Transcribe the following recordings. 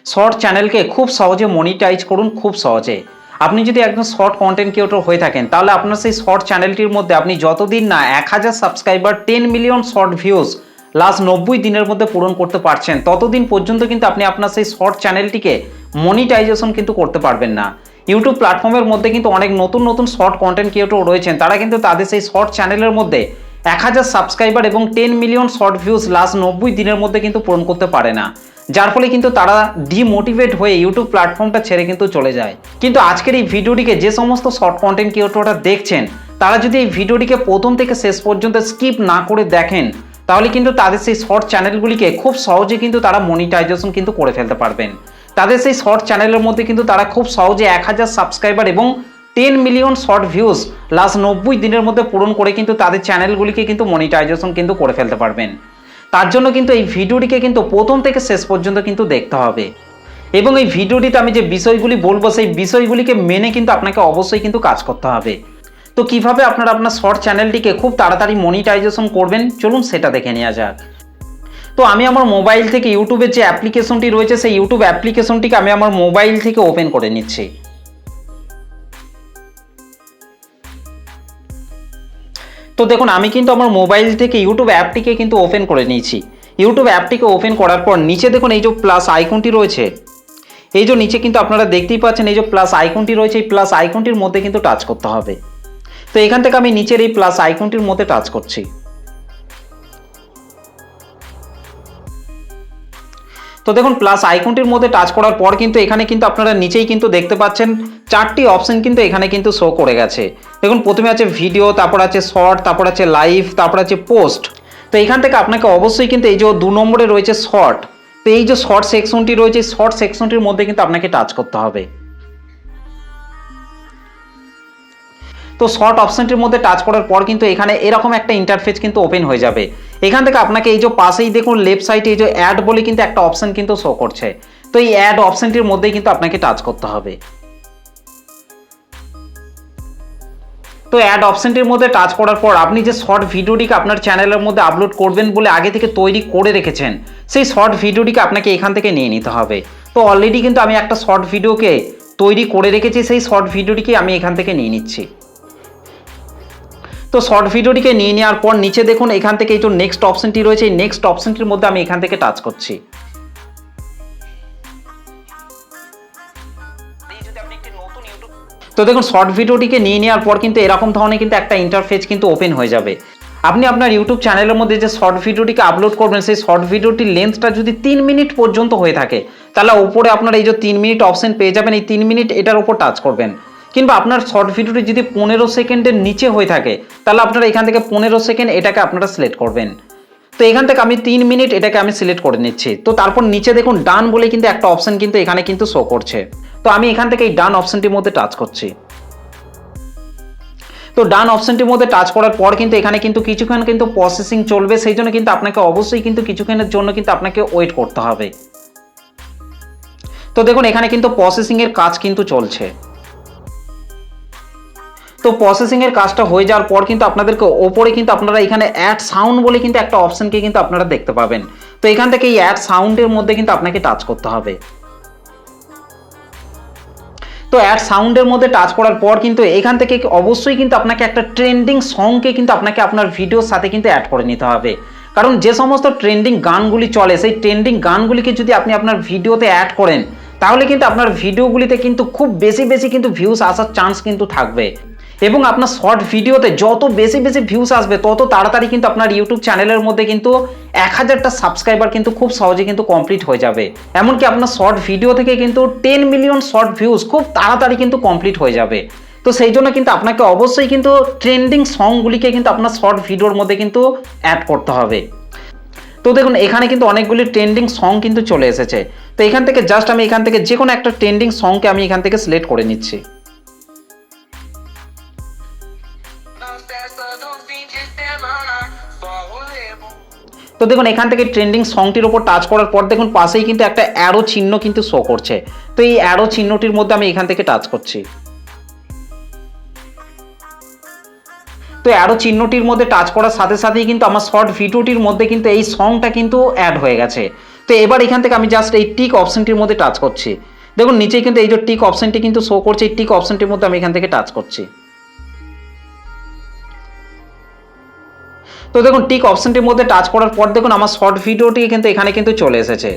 Short চ্যানেলকে খুব সহজে মনিটাইজ করুন, খুব সহজে। আপনি যদি একজন শর্ট কন্টেন্ট ক্রিয়েটর হয়ে থাকেন, তাহলে আপনার সেই শর্ট চ্যানেলটির মধ্যে আপনি যতদিন না 1000 subscriber 10 million short views last 90 দিনের মধ্যে পূরণ করতে পারছেন, ততদিন পর্যন্ত কিন্তু আপনি আপনার সেই শর্ট চ্যানেলটিকে মনিটাইজেশন কিন্তু করতে পারবেন না। ইউটিউব প্ল্যাটফর্মের মধ্যে কিন্তু অনেক নতুন নতুন শর্ট কন্টেন্ট ক্রিয়েটর রয়েছেন, তারা কিন্তু তাদের সেই শর্ট চ্যানেলের মধ্যে 1000 সাবস্ক্রাইবার এবং 10 মিলিয়ন শর্ট ভিউজ লাস্ট 90 দিনের মধ্যে কিন্তু পূরণ করতে পারে না, যার ফলে কিন্তু তারা ডিমোটিভেট হয়ে ইউটিউব প্ল্যাটফর্মটা ছেড়ে কিন্তু চলে যায়। কিন্তু আজকের এই ভিডিওটিকে যে সমস্ত শর্ট কন্টেন্ট ক্রিয়েটররা দেখছেন, তারা যদি এই ভিডিওটিকে প্রথম থেকে শেষ পর্যন্ত স্কিপ না করে দেখেন, তাহলে কিন্তু তাদের সেই শর্ট চ্যানেলগুলিকে খুব সহজে কিন্তু তারা মনিটাইজেশন কিন্তু করে ফেলতে পারবেন। তাদের সেই শর্ট চ্যানেলের মধ্যে কিন্তু তারা খুব সহজে 1000 সাবস্ক্রাইবার এবং 10 মিলিয়ন শর্ট ভিউজ লাস্ট 90 দিনের মধ্যে পূরণ করে কিন্তু তাদের চ্যানেলগুলিকে কিন্তু মনিটাইজেশন কিন্তু করে ফেলতে পারবেন। তার জন্য কিন্তু এই ভিডিওটিকে কিন্তু প্রথম থেকে শেষ পর্যন্ত কিন্তু দেখতে হবে, এবং এই ভিডিওটিতে আমি যে বিষয়গুলি বলবো সেই বিষয়গুলিকে মেনে কিন্তু আপনাকে অবশ্যই কিন্তু কাজ করতে হবে। তো কিভাবে আপনারা আপনার শর্ট চ্যানেলটিকে খুব তাড়াতাড়ি মনিটাইজেশন করবেন, চলুন সেটা দেখে নেওয়া যাক। তো আমি আমার মোবাইল থেকে ইউটিউবের যে অ্যাপ্লিকেশনটি রয়েছে, সেই ইউটিউব অ্যাপ্লিকেশনটিকে আমি আমার মোবাইল থেকে ওপেন করে নিচ্ছি। তো দেখুন, আমি কিন্তু আমার মোবাইল থেকে ইউটিউব অ্যাপটিকে কিন্তু ওপেন করে নিয়েছি। ইউটিউব অ্যাপটিকে ওপেন করার পর নিচে দেখুন এই যে প্লাস আইকনটি রয়েছে, এই যে নিচে কিন্তু আপনারা দেখতেই পাচ্ছেন এই যে প্লাস আইকনটি রয়েছে, এই প্লাস আইকনটির মধ্যে কিন্তু টাচ করতে হবে। তো এখান থেকে আমি নিচের এই প্লাস আইকনটির মধ্যে টাচ করছি। তো দেখুন, প্লাস আইকনটির মধ্যে টাচ করার পর কিন্তু এখানে কিন্তু আপনারা নিচেই কিন্তু দেখতে পাচ্ছেন 4টি অপশন কিন্তু এখানে কিন্তু শো করে গেছে। দেখুন, প্রথমে আছে ভিডিও, তারপর আছে শর্ট, তারপর আছে লাইভ, তারপর আছে পোস্ট। তো এখান থেকে আপনাকে অবশ্যই কিন্তু এই যে 2 নম্বরে রয়েছে শর্ট, তো এই যে শর্ট সেকশনটি রয়েছে, শর্ট সেকশনটির মধ্যে কিন্তু আপনাকে টাচ করতে হবে। তো শর্ট অপশনটির মধ্যে টাচ করার পর কিন্তু এখানে এরকম একটা ইন্টারফেস কিন্তু ওপেন হয়ে যাবে। এখান থেকে আপনাকে এই যে পাশেই দেখুন লেফট সাইডে এই যে অ্যাড বলে কিন্তু একটা অপশন কিন্তু শো করছে। তো এই অ্যাড অপশনটির মধ্যেই কিন্তু আপনাকে টাচ করতে হবে। তো অ্যাড অপশনটির মধ্যে টাচ করার পর আপনি যে শর্ট ভিডিওটিকে আপনার চ্যানেলের মধ্যে আপলোড করবেন বলে আগে থেকে তৈরি করে রেখেছেন, সেই শর্ট ভিডিওটিকে আপনাকে এখান থেকে নিয়ে নিতে হবে। তো অলরেডি কিন্তু আমি একটা শর্ট ভিডিওকে তৈরি করে রেখেছি, সেই শর্ট ভিডিওটিকে আমি এখান থেকে নিয়ে নিচ্ছি। তো শর্ট ভিডিওটিকে নিয়ে নেওয়ার পর নিচে দেখুন এখান থেকে এই যে নেক্সট অপশনটি রয়েছে, এই নেক্সট অপশনটির মধ্যে আমি এখান থেকে টাচ করছি। তো দেখুন, শর্ট ভিডিওটিকে নিয়ে নেওয়ার পর কিন্তু এরকম ধরনের কিন্তু একটা ইন্টারফেস কিন্তু ওপেন হয়ে যাবে। আপনি আপনার ইউটিউব চ্যানেলের মধ্যে যে শর্ট ভিডিওটিকে আপলোড করবেন, সেই শর্ট ভিডিওটির লেন্থটা যদি 3 মিনিট পর্যন্ত হয়ে থাকে, তাহলে উপরে আপনার এই যে 3 মিনিট অপশন পেয়ে যাবেন। এই 3 মিনিট এটার উপর টাচ করবেন। কিংবা আপনার শর্ট ভিডিওটি যদি 15 সেকেন্ডের নিচে হয়ে থাকে, তাহলে আপনারা এখান থেকে 15 সেকেন্ড এটাকে আপনারা সিলেক্ট করবেন। তো এখান থেকে আমি 3 মিনিট এটাকে আমি সিলেক্ট করে নিচ্ছি। তো তারপর নিচে দেখুন ডান বলে কিন্তু একটা অপশন কিন্তু এখানে কিন্তু শো করছে। তো আমি এখান থেকে এই ডান অপশনটির মধ্যে টাচ করছি। তো ডান অপশনটির মধ্যে টাচ করার পর কিন্তু এখানে কিন্তু কিছুক্ষণ কিন্তু প্রসেসিং চলবে, সেই জন্য কিন্তু আপনাকে অবশ্যই কিন্তু কিছুক্ষণের জন্য কিন্তু আপনাকে ওয়েট করতে হবে। তো দেখুন, এখানে কিন্তু প্রসেসিং এর কাজ কিন্তু চলছে। তো প্রসেসিং এর কাজটা হয়ে যাওয়ার পর কিন্তু আপনাদেরকে ওপরে কিন্তু আপনারা এখানে অ্যাড সাউন্ড বলে কিন্তু একটা অপশনকে কিন্তু আপনারা দেখতে পাবেন। তো এখান থেকে এই অ্যাড সাউন্ডের মধ্যে কিন্তু আপনাকে টাচ করতে হবে। তো অ্যাড সাউন্ডের মধ্যে টাচ করার পর কিন্তু এখান থেকে অবশ্যই কিন্তু আপনাকে একটা ট্রেন্ডিং সংকে কিন্তু আপনাকে আপনার ভিডিওর সাথে কিন্তু অ্যাড করে নিতে হবে। কারণ যে সমস্ত ট্রেন্ডিং গানগুলি চলে, সেই ট্রেন্ডিং গানগুলিকে যদি আপনি আপনার ভিডিওতে অ্যাড করেন, তাহলে কিন্তু আপনার ভিডিওগুলিতে কিন্তু খুব বেশি বেশি কিন্তু ভিউজ আসার চান্স কিন্তু থাকবে। এবং আপনার শর্ট ভিডিওতে যত বেশি বেশি ভিউজ আসবে, তত তাড়াতাড়ি কিন্তু আপনার ইউটিউব চ্যানেলের মধ্যে কিন্তু 1000টা সাবস্ক্রাইবার কিন্তু খুব সহজে কিন্তু কমপ্লিট হয়ে যাবে। এমনকি আপনার শর্ট ভিডিও থেকে কিন্তু 10 মিলিয়ন শর্ট ভিউজ খুব তাড়াতাড়ি কিন্তু কমপ্লিট হয়ে যাবে। তো সেই জন্য কিন্তু আপনাকে অবশ্যই কিন্তু ট্রেন্ডিং সংগুলিকে কিন্তু আপনার শর্ট ভিডিওর মধ্যে কিন্তু অ্যাড করতে হবে। তো দেখুন, এখানে কিন্তু অনেকগুলি ট্রেন্ডিং সং কিন্তু চলে এসেছে। তো এখান থেকে জাস্ট আমি এখান থেকে যে কোনো একটা ট্রেন্ডিং সংকে আমি এখান থেকে সিলেক্ট করে নিচ্ছি। তো দেখুন, এখান থেকে ট্রেন্ডিং সংটির উপর টাচ করার পর দেখুন পাশেই কিন্তু একটা অ্যারো চিহ্ন কিন্তু শো করছে। তো এই অ্যারো চিহ্নটির মধ্যে আমি এখান থেকে টাচ করছি। তো অ্যারো চিহ্নটির মধ্যে টাচ করার সাথে সাথেই কিন্তু আমার শর্ট ভিডিওটির মধ্যে কিন্তু এই সংটা কিন্তু অ্যাড হয়ে গেছে। তো তো এবার এখান থেকে আমি জাস্ট এই টিক অপশনটির মধ্যে টাচ করছি। দেখুন নিচেই কিন্তু এই যে টিক অপশনটি কিন্তু শো করছে, এই টিক অপশনটির মধ্যে আমি এখান থেকে টাচ করছি। তো দেখুন টিক অপশনটির মধ্যে টাচ করার পর দেখুন আমার শর্ট ভিডিওটি কিন্তু এখানে কিন্তু চলে এসেছে।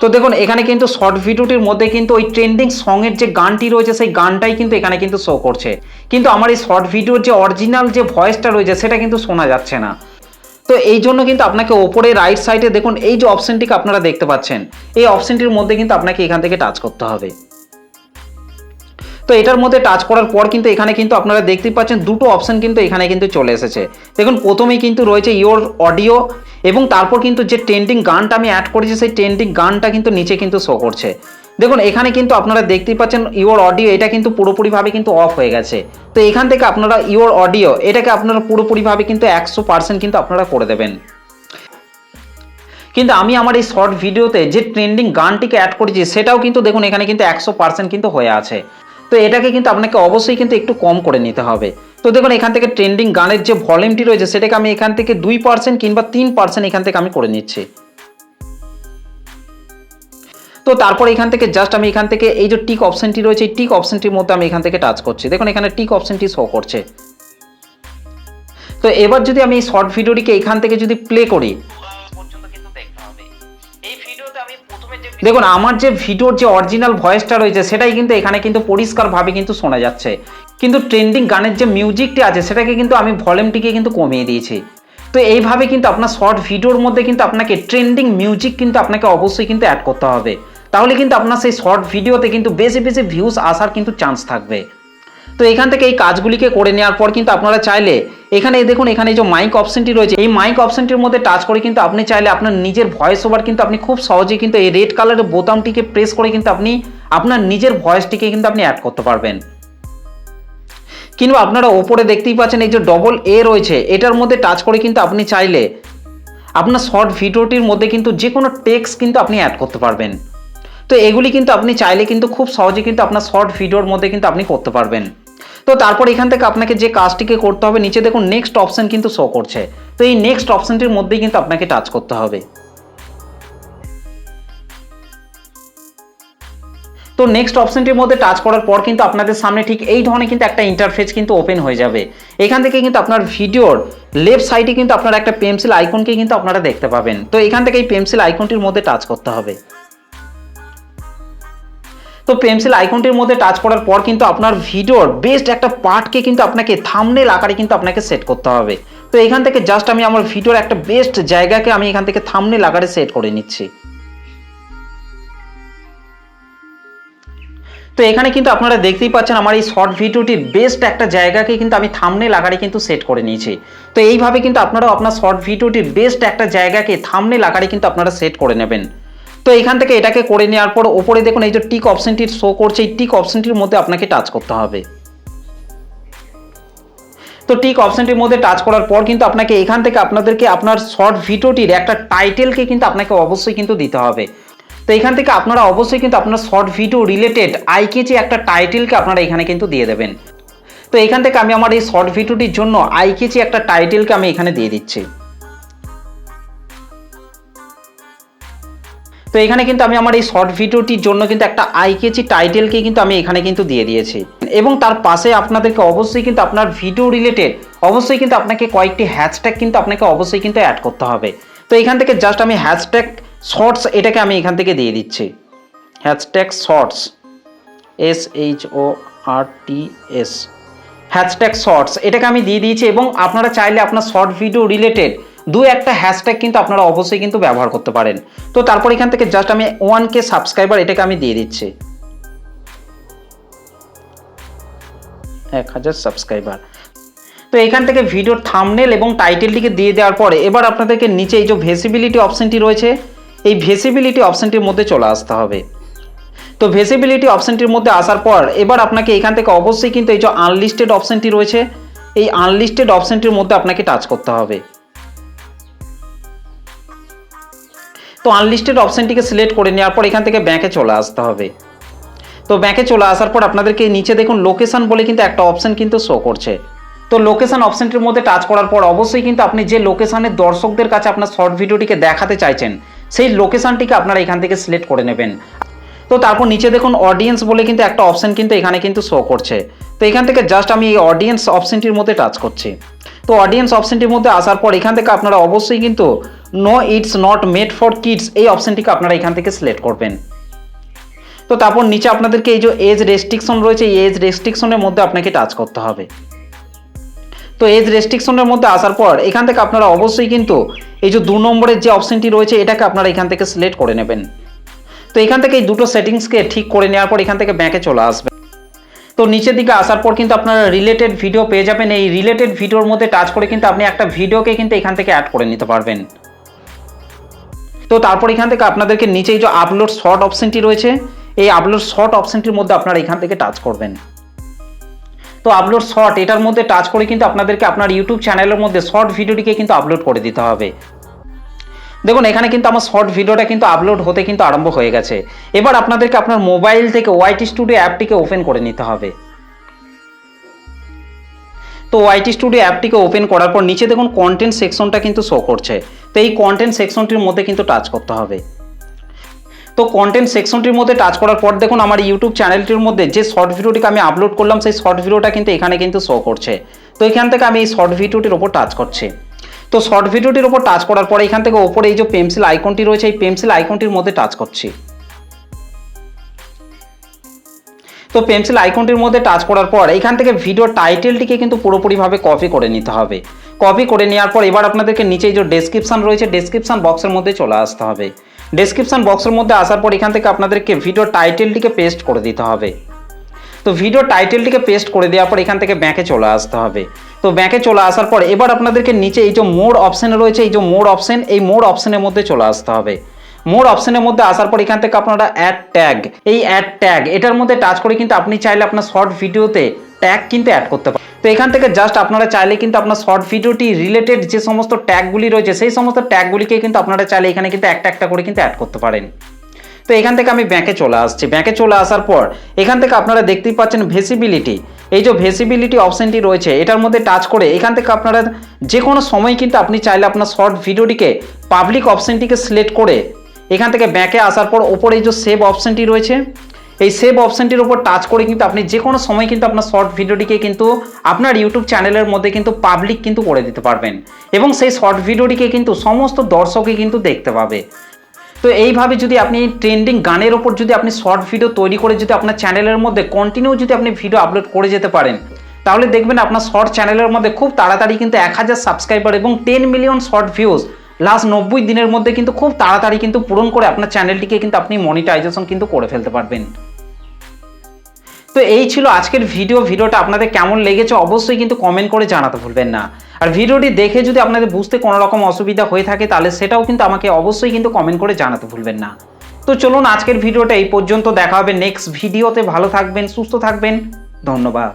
তো দেখুন এখানে কিন্তু শর্ট ভিডিওটির মধ্যে কিন্তু ওই ট্রেন্ডিং সঙের যে গানটি রয়েছে সেই গানটাই কিন্তু এখানে কিন্তু শো করছে, কিন্তু আমার এই শর্ট ভিডিওর যে অরিজিনাল যে ভয়েসটা রয়েছে সেটা কিন্তু শোনা যাচ্ছে না। তো এই জন্য কিন্তু আপনাকে ওপরে রাইট সাইডে দেখুন এই যে অপশনটিকে আপনারা দেখতে পাচ্ছেন, এই অপশনটির মধ্যে কিন্তু আপনাকে এখান থেকে টাচ করতে হবে। তো এটার মধ্যে টাচ করার পর কিন্তু এখানে কিন্তু আপনারা দেখতেই পাচ্ছেন দুটো অপশন কিন্তু এখানে কিন্তু চলে এসেছে। দেখুন প্রথমেই কিন্তু রয়েছে ইওর অডিও, এবং তারপর কিন্তু যে ট্রেন্ডিং গানটা আমি অ্যাড করেছি সেই ট্রেন্ডিং গানটা কিন্তু নিচে কিন্তু শো করছে। দেখুন এখানে কিন্তু আপনারা দেখতেই পাচ্ছেন ইওর অডিও, এটা কিন্তু পুরোপুরিভাবে কিন্তু অফ হয়ে গেছে। তো এখান থেকে আপনারা ইওর অডিও এটাকে আপনারা পুরোপুরিভাবে কিন্তু 100% কিন্তু আপনারা করে দেবেন। কিন্তু আমি আমার এই শর্ট ভিডিওতে যে ট্রেন্ডিং গানটিকে অ্যাড করেছি সেটাও কিন্তু দেখুন এখানে কিন্তু 100% কিন্তু হয়ে আছে। তো এটাকে কিন্তু আপনাকে অবশ্যই কিন্তু একটু কম করে নিতে হবে। তো দেখুন এখান থেকে ট্রেন্ডিং গানের যে ভলিউমটি রয়েছে সেটাকে আমি এখান থেকে 2% কিংবা 3% এখান থেকে আমি করে নিচ্ছি। তো তারপর এখান থেকে জাস্ট আমি এখান থেকে এই যে টিক অপশনটি রয়েছে এই টিক অপশনটির মধ্যে আমি এখান থেকে টাচ করছি। দেখুন এখানে টিক অপশনটি শো করছে। তো এবার যদি আমি এই শর্ট ভিডিওটিকে এখান থেকে যদি প্লে করি, দেখুন আমার যে ভিডিওর যে অরিজিনাল ভয়েসটা রয়েছে সেটাই কিন্তু এখানে কিন্তু পরিষ্কারভাবে কিন্তু শোনা যাচ্ছে, কিন্তু ট্রেন্ডিং গানের যে মিউজিকটি আছে সেটাকে কিন্তু আমি ভলিউমটিকে কিন্তু কমিয়ে দিয়েছি। তো এইভাবে কিন্তু আপনার শর্ট ভিডিওর মধ্যে কিন্তু আপনাকে ট্রেন্ডিং মিউজিক কিন্তু আপনাকে অবশ্যই কিন্তু অ্যাড করতে হবে, তাহলে কিন্তু আপনার সেই শর্ট ভিডিওতে কিন্তু বেশি বেশি ভিউজ আসার কিন্তু চান্স থাকবে। তো এখান থেকে এই কাজগুলিকে করে নেওয়ার পর কিন্তু আপনারা চাইলে এখানে দেখুন এখানে যে মাইক অপশনটি রয়েছে এই মাইক অপশনটির মধ্যে টাচ করে কিন্তু আপনি চাইলে আপনার নিজের ভয়েস ওভার কিন্তু আপনি খুব সহজেই কিন্তু এই রেড কালারের বোতামটিকে প্রেস করে কিন্তু আপনি আপনার নিজের ভয়েসটিকে কিন্তু আপনি অ্যাড করতে পারবেন। কিংবা আপনারা ওপরে দেখতেই পাচ্ছেন এই যে ডবল এ রয়েছে এটার মধ্যে টাচ করে কিন্তু আপনি চাইলে আপনার শর্ট ভিডিওটির মধ্যে কিন্তু যে কোনো টেক্সট কিন্তু আপনি অ্যাড করতে পারবেন। তো এগুলি কিন্তু আপনি চাইলে কিন্তু খুব সহজে কিন্তু আপনার শর্ট ভিডিওর মধ্যে কিন্তু আপনি করতে পারবেন। তো তারপর এখান থেকে আপনাকে যে কাজটিকে করতে হবে নিচে দেখুন নেক্সট অপশন কিন্তু শো করছে, তো এই নেক্সট অপশনটির মধ্যেই কিন্তু আপনাকে টাচ করতে হবে। তো নেক্সট অপশনটির মধ্যে টাচ করার পর কিন্তু আপনাদের সামনে ঠিক এই ধরনের কিন্তু একটা ইন্টারফেস কিন্তু ওপেন হয়ে যাবে। এখান থেকে কিন্তু আপনার ভিডিওর লেফট সাইডে কিন্তু আপনারা একটা পেন্সিল আইকনকে কিন্তু আপনারা দেখতে পাবেন। তো এখান থেকে এই পেন্সিল আইকনটির মধ্যে টাচ করতে হবে। তো পেন্সিল আইকনটির মধ্যে টাচ করার পর কিন্তু আপনার ভিডিওর বেস্ট একটা পার্টকে কিন্তু আপনাকে থাম্বনেল আকারে কিন্তু আপনাকে সেট করতে হবে। তো এখান থেকে জাস্ট আমি আমার ভিডিওর একটা বেস্ট জায়গাকে আমি এখান থেকে থাম্বনেল আকারে সেট করে নিচ্ছি। তো এখানে কিন্তু আপনারা দেখতেই পাচ্ছেন আমার এই শর্ট ভিডিওটির বেস্ট একটা জায়গাকে কিন্তু আমি থাম্বনেল আকারে কিন্তু সেট করে নিয়েছি। তো এইভাবে কিন্তু আপনারাও আপনার শর্ট ভিডিওটির বেস্ট একটা জায়গাকে থাম্বনেল আকারে কিন্তু আপনারা সেট করে নেবেন। তো এখান থেকে এটাকে করে নেওয়ার পর ওপরে দেখুন এই যে টিক অপশনটি শো করছে এই টিক অপশনটির মধ্যে আপনাকে টাচ করতে হবে। তো টিক অপশনটির মধ্যে টাচ করার পর কিন্তু আপনাকে এখান থেকে আপনাদেরকে আপনার শর্ট ভিডিওটির একটা টাইটেলকে কিন্তু আপনাকে অবশ্যই কিন্তু দিতে হবে। তো এখান থেকে আপনারা অবশ্যই কিন্তু আপনার শর্ট ভিডিও রিলেটেড আইকেচি একটা টাইটেলকে আপনারা এখানে কিন্তু দিয়ে দেবেন। তো এখান থেকে আমি আমার এই শর্ট ভিডিওটির জন্য আইকেচি একটা টাইটেলকে আমি এখানে দিয়ে দিচ্ছি। তো এখানে কিন্তু আমি আমার এই শর্ট ভিডিওটির জন্য কিন্তু একটা আইকেচি টাইটেলকে কিন্তু আমি এখানে কিন্তু দিয়ে দিয়েছি, এবং তার পাশে আপনাদেরকে অবশ্যই কিন্তু আপনার ভিডিও রিলেটেড অবশ্যই কিন্তু আপনাকে কয়েকটি হ্যাশট্যাগ কিন্তু আপনাকে অবশ্যই কিন্তু অ্যাড করতে হবে। তো এখান থেকে জাস্ট আমি হ্যাশট্যাগ শর্টস এটাকে আমি এখান থেকে দিয়ে দিচ্ছি। Hashtag shorts SHORTS hashtag shorts এটাকে আমি দিয়ে দিয়েছি, এবং আপনারা চাইলে আপনার শর্ট ভিডিও রিলেটেড দু একটা হ্যাশট্যাগ কিন্তু আপনারা অবশ্যই কিন্তু ব্যবহার করতে পারেন। তো তারপর এখান থেকে জাস্ট আমি 1K সাবস্ক্রাইবার এটাকে আমি দিয়ে দিচ্ছি, 1000 সাবস্ক্রাইবার। তো এখান থেকে ভিডিওর থাম্বনেল এবং টাইটেলটিকে দিয়ে দেওয়ার পরে এবার আপনাদেরকে নিচে এই যে ভিজিবিলিটি অপশনটি রয়েছে এই ভিজিবিলিটি অপশনটির মধ্যে চলে আসতে হবে। তো ভিজিবিলিটি অপশনটির মধ্যে আসার পর এবার আপনাকে এখান থেকে অবশ্যই কিন্তু এই যে আনলিস্টেড অপশনটি রয়েছে এই আনলিস্টেড অপশনটির মধ্যে আপনাকে টাচ করতে হবে। তো আনলিস্টেড অপশনটিকে সিলেক্ট করে নেওয়ার পর এখান থেকে ব্যাকে চলে আসতে হবে। তো ব্যাকে চলে আসার পর আপনাদেরকে নিচে দেখুন লোকেশন বলে কিন্তু একটা অপশন কিন্তু শো করছে। তো লোকেশন অপশনটির মধ্যে টাচ করার পর অবশ্যই কিন্তু আপনি যে লোকেশনের দর্শকদের কাছে আপনার শর্ট ভিডিওটিকে দেখাতে চাইছেন সেই লোকেশনটিকে আপনারা এখান থেকে সিলেক্ট করে নেবেন। তো তারপর নিচে দেখুন অডিয়েন্স বলে কিন্তু একটা অপশন কিন্তু এখানে কিন্তু শো করছে। তো এখান থেকে জাস্ট আমি এই অডিয়েন্স অপশনটির মধ্যে টাচ করছি। তো অডিয়েন্স অপশনটির মধ্যে আসার পর এখান থেকে আপনারা অবশ্যই কিন্তু no it's not made for kids এই অপশনটিকে আপনারা এখান থেকে সিলেক্ট করবেন। তো তারপর নিচে আপনাদেরকে এই যে এজ রেস্ট্রিকশন রয়েছে, এই এজ রেস্ট্রিকশনের মধ্যে আপনাকে টাচ করতে হবে। তো এজ রেস্ট্রিকশনের মধ্যে আসার পর এখান থেকে আপনারা অবশ্যই কিন্তু এই যে 2 নম্বরের যে অপশনটি রয়েছে এটাকে আপনারা এখান থেকে সিলেক্ট করে নেবেন। তো এখান থেকে এই দুটো সেটিংসকে ঠিক করে নেওয়ার পর এখান থেকে ব্যাকে চলে আসবে। তো নিচের দিকে আসার পর কিন্তু আপনারা রিলেটেড ভিডিও পেয়ে যাবেন। এই রিলেটেড ভিডিওর মধ্যে টাচ করে কিন্তু আপনি একটা ভিডিওকে কিন্তু এখান থেকে অ্যাড করে নিতে পারবেন। তো তারপর এখান থেকে আপনাদেরকে নিচে এই যে আপলোড শর্ট অপশনটি রয়েছে, এই আপলোড শর্ট অপশনটির মধ্যে আপনারা এখান থেকে টাচ করবেন। তো আপলোড শর্ট এটার মধ্যে টাচ করে কিন্তু আপনাদেরকে আপনার ইউটিউব চ্যানেলের মধ্যে শর্ট ভিডিওটিকে কিন্তু আপলোড করে দিতে হবে। দেখুন এখানে কিন্তু আমার শর্ট ভিডিওটা কিন্তু আপলোড হতে কিন্তু আরম্ভ হয়ে গেছে। এবার আপনাদেরকে আপনার মোবাইল থেকে ওয়াইটি স্টুডিও অ্যাপটিকে ওপেন করে নিতে হবে। তো ওয়াইটি স্টুডিও অ্যাপটিকে ওপেন করার পর নিচে দেখুন কন্টেন্ট সেকশনটা কিন্তু শো করছে। তো এই কন্টেন্ট সেকশনটির মধ্যে কিন্তু টাচ করতে হবে। তো কন্টেন্ট সেকশনটির মধ্যে টাচ করার পর দেখুন আমার ইউটিউব চ্যানেলটির মধ্যে যে শর্ট ভিডিওটিকে আমি আপলোড করলাম সেই শর্ট ভিডিওটা কিন্তু এখানে কিন্তু শো করছে। তো এখান থেকে আমি এই শর্ট ভিডিওটির ওপর টাচ করছি। তো শর্ট ভিডিওটির ওপর টাচ করার পরে এখান থেকে ওপরে এই যে পেন্সিল আইকনটি রয়েছে এই পেন্সিল আইকনটির মধ্যে টাচ করছি। তো পেন্সিল আইকনটির মধ্যে টাচ করার পর এখান থেকে ভিডিও টাইটেলটিকে কিন্তু পুরোপুরিভাবে কপি করে নিতে হবে। কপি করে নেওয়ার পর এবার আপনাদেরকে নিচে যে ডেসক্রিপশন রয়েছে ডেসক্রিপশন বক্সের মধ্যে চলে আসতে হবে। ডেসক্রিপশন বক্সের মধ্যে আসার পর এখান থেকে আপনাদেরকে ভিডিও টাইটেলটিকে পেস্ট করে দিতে হবে। তো ভিডিও টাইটেলটিকে পেস্ট করে দেওয়ার পর এখান থেকে ব্যাকে চলে আসতে হবে। তো ব্যাকে চলে আসার পর এবার আপনাদেরকে নিচে এই যে মোর অপশন রয়েছে, এই যে মোর অপশন, এই মোর অপশনের মধ্যে চলে আসতে হবে। মোর অপশনের মধ্যে আসার পর এখান থেকে আপনারা অ্যাড ট্যাগ, এই অ্যাড ট্যাগ এটার মধ্যে টাচ করে কিন্তু আপনি চাইলে আপনার শর্ট ভিডিওতে ট্যাগ কিন্তু অ্যাড করতে পারেন। তো এখান থেকে জাস্ট আপনারা চাইলে কিন্তু আপনার শর্ট ভিডিওটি রিলেটেড যে সমস্ত ট্যাগগুলি রয়েছে সেই সমস্ত ট্যাগগুলিকে কিন্তু আপনারা চাইলে এখানে কিন্তু একটা একটা করে কিন্তু অ্যাড করতে পারেন। তো এখান থেকে আমি ব্যাকে চলে আসছি। ব্যাকে চলে আসার পর এখান থেকে আপনারা দেখতেই পাচ্ছেন ভিজিবিলিটি, এই যে ভিজিবিলিটি অপশনটি রয়েছে এটার মধ্যে টাচ করে এখান থেকে আপনারা যে কোনো সময় কিন্তু আপনি চাইলে আপনার শর্ট ভিডিওটিকে পাবলিক অপশনটিকে সিলেক্ট করে এখান থেকে ব্যাকে আসার পর ওপরে এই যে সেভ অপশনটি রয়েছে এই সেভ অপশনটির উপর টাচ করে কিন্তু আপনি যে কোনো সময় কিন্তু আপনার শর্ট ভিডিওটিকে কিন্তু আপনার ইউটিউব চ্যানেলের মধ্যে কিন্তু পাবলিক কিন্তু করে দিতে পারবেন এবং সেই শর্ট ভিডিওটিকে কিন্তু সমস্ত দর্শকই কিন্তু দেখতে পাবে। তো এইভাবে যদি আপনি ট্রেন্ডিং গানের ওপর যদি আপনি শর্ট ভিডিও তৈরি করে যদি আপনার চ্যানেলের মধ্যে কন্টিনিউ যদি আপনি ভিডিও আপলোড করে যেতে পারেন তাহলে দেখবেন আপনার শর্ট চ্যানেলের মধ্যে খুব তাড়াতাড়ি কিন্তু 1000 সাবস্ক্রাইবার এবং 10 মিলিয়ন শর্ট ভিউজ লাস্ট 90 দিনের মধ্যে কিন্তু খুব তাড়াতাড়ি কিন্তু পূরণ করে আপনার চ্যানেলটিকে কিন্তু আপনি মনিটাইজেশন কিন্তু করে ফেলতে পারবেন। তো এই ছিল আজকের ভিডিওটা আপনাদের কেমন লেগেছে অবশ্যই কিন্তু কমেন্ট করে জানাতে ভুলবেন না। আর ভিডিওটি দেখে যদি আপনাদের বুঝতে কোনো রকম অসুবিধা হয়ে থাকে তাহলে সেটাও কিন্তু আমাকে অবশ্যই কিন্তু কমেন্ট করে জানাতে ভুলবেন না। তো চলুন আজকের ভিডিওটা এই পর্যন্ত, দেখা হবে নেক্সট ভিডিওতে। ভালো থাকবেন, সুস্থ থাকবেন, ধন্যবাদ।